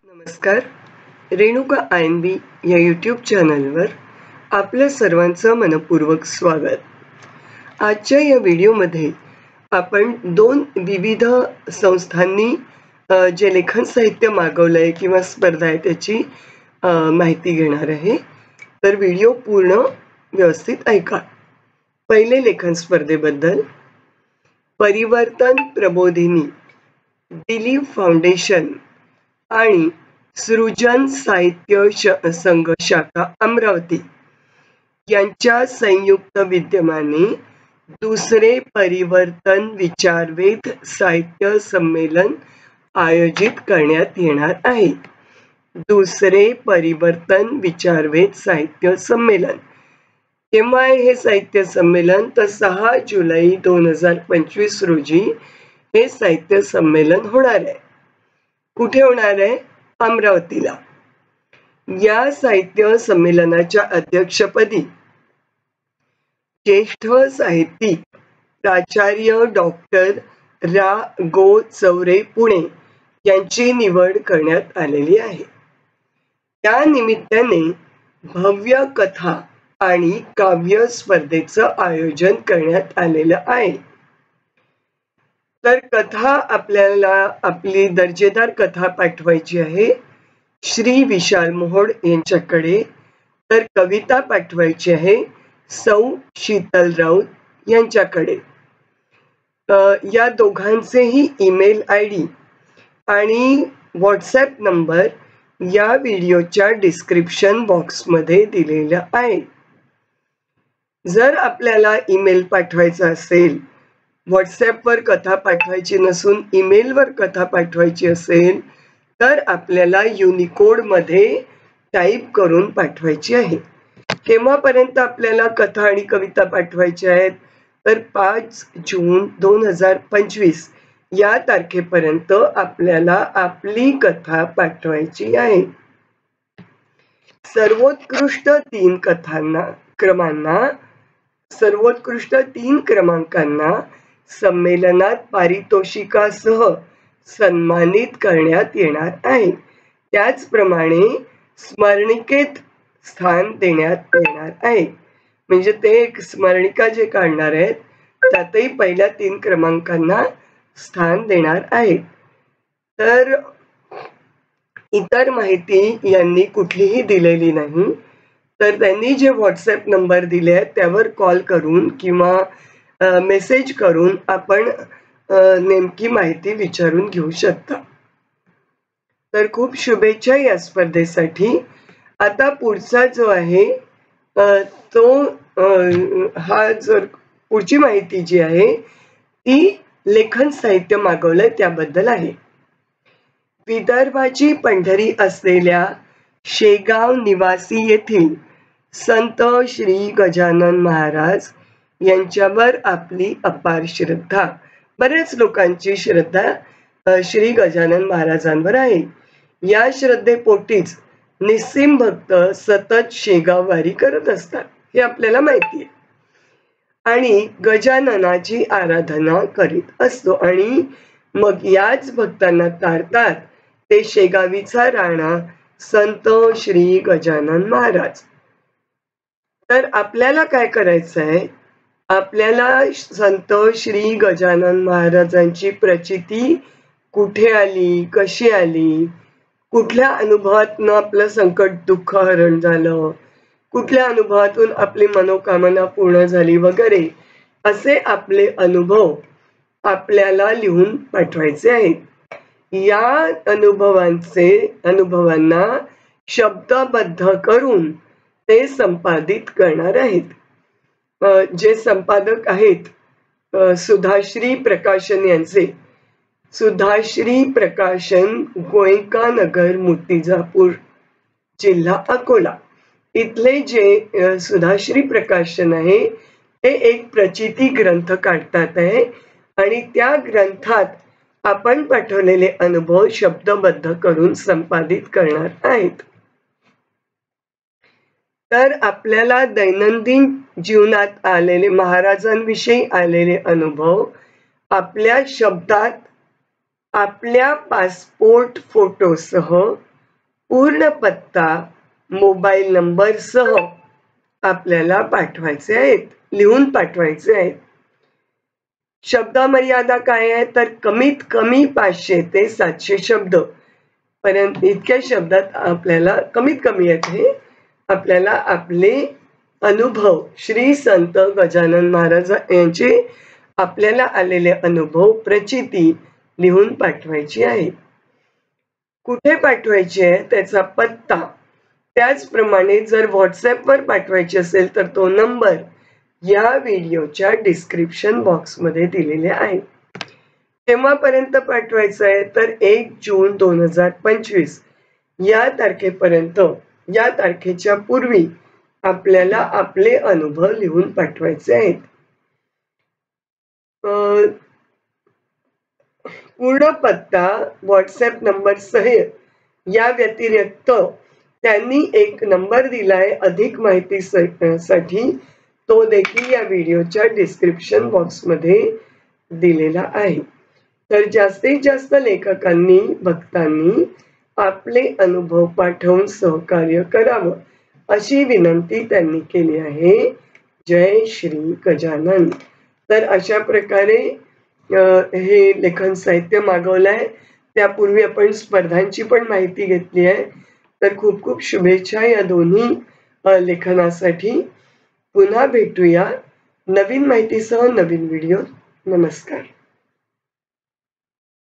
नमस्कार. रेणुका आयनबी या यूट्यूब चॅनलवर आपल्या सर्वांचं मनपूर्वक स्वागत. आजच्या या व्हिडिओमध्ये आपण दोन विविध संस्थांनी जे लेखन साहित्य मागवलंय किंवा स्पर्धा आहे त्याची माहिती घेणार आहे. तर व्हिडिओ पूर्ण व्यवस्थित ऐका. पहिले लेखन स्पर्धेबद्दल परिवर्तन प्रबोधिनी, दिलीप फाउंडेशन आणि सृजन साहित्य संघ शाखा अमरावती यांच्या संयुक्त विद्यमाने दुसरे परिवर्तन विचारवेध साहित्य संमेलन आयोजित करण्यात येणार आहे. दुसरे परिवर्तन विचारवेध साहित्य संमेलन केव्हा आहे हे साहित्य संमेलन? तर 6 जुलै 2025 रोजी हे साहित्य संमेलन होणार आहे. कुठे होणार आहे? अमरावतीला. या साहित्य संमेलनाच्या अध्यक्षपदी ज्येष्ठ साहित्यिक प्राचार्य डॉक्टर रा. गो. चौरे पुणे यांची निवड करण्यात आलेली आहे. त्या निमित्ताने भव्य कथा आणि काव्य स्पर्धेचं आयोजन करण्यात आलेलं आहे. तर कथा आपल्याला आपली दर्जेदार कथा पाठवायची आहे श्री विशाल मोहोड यांच्याकडे. तर कविता पाठवायची आहे सौ शीतल राऊत यांच्याकडे. या दोघांचेही ईमेल आयडी आणि व्हॉट्सॲप नंबर या व्हिडिओच्या डिस्क्रिप्शन बॉक्समध्ये दिलेला आहे. जर आपल्याला ईमेल पाठवायचा असेल, व्हॉट्सॲपवर कथा पाठवायची नसून ईमेलवर कथा पाठवायची असेल तर आपल्याला युनिकोडमध्ये टाईप करून पाठवायची आहे. केव्हापर्यंत आपल्याला कथा आणि कविता पाठवायच्या आहेत? तर 5 जून 2025 या तारखेपर्यंत आपल्याला आपली कथा पाठवायची आहे. सर्वोत्कृष्ट 3 क्रमांकांना संमेलनात पारितोषिकासह सन्मानित करण्यात येणार आहे. त्याचप्रमाणे स्मरणिकेत स्थान देण्यात येणार आहे. म्हणजे ते एक स्मरणिका जे काढणार आहेत त्यातही पहिल्या 3 क्रमांकांना स्थान देणार आहेत. तर इतर माहिती यांनी कुठलीही दिलेली नाही. तर त्यांनी जे व्हॉट्सॲप नंबर दिले आहेत त्यावर कॉल करून किंवा मेसेज करून आपण नेमकी माहिती विचारून घेऊ शकता. तर खूप शुभेच्छा या स्पर्धेसाठी. आता पुढचा जो आहे तो पुढची माहिती जी आहे ती लेखन साहित्य मागवलंय त्याबद्दल आहे. विदर्भाची पंढरी असलेल्या शेगाव निवासी येथील संत श्री गजानन महाराज यांच्यावर आपली अपार श्रद्धा. बऱ्याच लोकांची श्रद्धा श्री गजानन महाराजांवर आहे. या श्रद्धेपोटीच निस्सीम भक्त सतत शेगाव वारी करत असतात हे आपल्याला माहिती आहे. आणि गजाननाची आराधना करीत असतो आणि मग याच भक्तांना तारतात ते शेगावीचा राणा संत श्री गजानन महाराज. तर आपल्याला काय करायचं आहे? आपल्याला संत श्री गजानन महाराजांची प्रचिती कुठे आली, कशी आली, कुठल्या अनुभवातून आपलं संकट दुःख हरण झालं, कुठल्या अनुभवातून आपली मनोकामना पूर्ण झाली वगैरे असे आपले अनुभव आपल्याला लिहून पाठवायचे आहेत. या अनुभवांना शब्दबद्ध करून ते संपादित करणार आहेत. जे संपादक आहेत सुधाश्री प्रकाशन यांचे. सुधाश्री प्रकाशन, गोयंका नगर, मूर्तिजापूर, जिल्हा अकोला इथले जे सुधाश्री प्रकाशन आहे ते एक प्रचिती ग्रंथ काढतात आहे आणि त्या ग्रंथात आपण पाठवलेले अनुभव शब्दबद्ध करून संपादित करणार आहेत. तर आपल्याला दैनंदिन जीवनात आलेले महाराजांविषयी आलेले अनुभव आपल्या शब्दात आपल्या पासपोर्ट फोटोसह पूर्ण पत्ता मोबाईल नंबर सह आपल्याला पाठवायचे आहेत, लिहून पाठवायचे आहेत. शब्द मर्यादा काय आहे तर कमीत कमी 500 ते 700 शब्द पर्यंत इतक्या शब्दात आपल्याला कमीत कमी आहे आपल्याला आपले अनुभव श्री संत गजानन महाराज यांचे आपल्याला आलेले अनुभव प्रचिती लिहून पाठवायची आहे. कुठे पाठवायची आहे त्याचा पत्ता, त्याचप्रमाणे जर व्हॉट्सॲपवर पाठवायची असेल तर तो नंबर या व्हिडिओच्या डिस्क्रिप्शन बॉक्समध्ये दिलेले आहे. केव्हापर्यंत पाठवायचं आहे तर 1 जून 2025 या तारखेपर्यंत, या तारखेच्या पूर्वी आपल्याला आपले अनुभव लिहून पाठवायचे आहेत. पूर्ण पत्ता व्हॉट्सॲप नंबर सहित या व्यतिरिक्त त्यांनी एक नंबर दिलाय अधिक माहितीसाठी, तो देखील या व्हिडिओच्या डिस्क्रिप्शन बॉक्समध्ये दिलेला आहे. तर जास्तीत जास्त लेखकांनी भक्तांनी आपले अनुभव पाठवून सहकार्य करावं अशी विनंती त्यांनी केली आहे. जय श्री गजानन. तर अशा प्रकारे हे लेखन साहित्य मागवलंय. त्यापूर्वी आपण स्पर्धांची पण माहिती घेतली आहे. तर खूप खूप शुभेच्छा या दोन्ही लेखनासाठी. पुन्हा भेटूया नवीन माहितीसह नवीन व्हिडिओ. नमस्कार.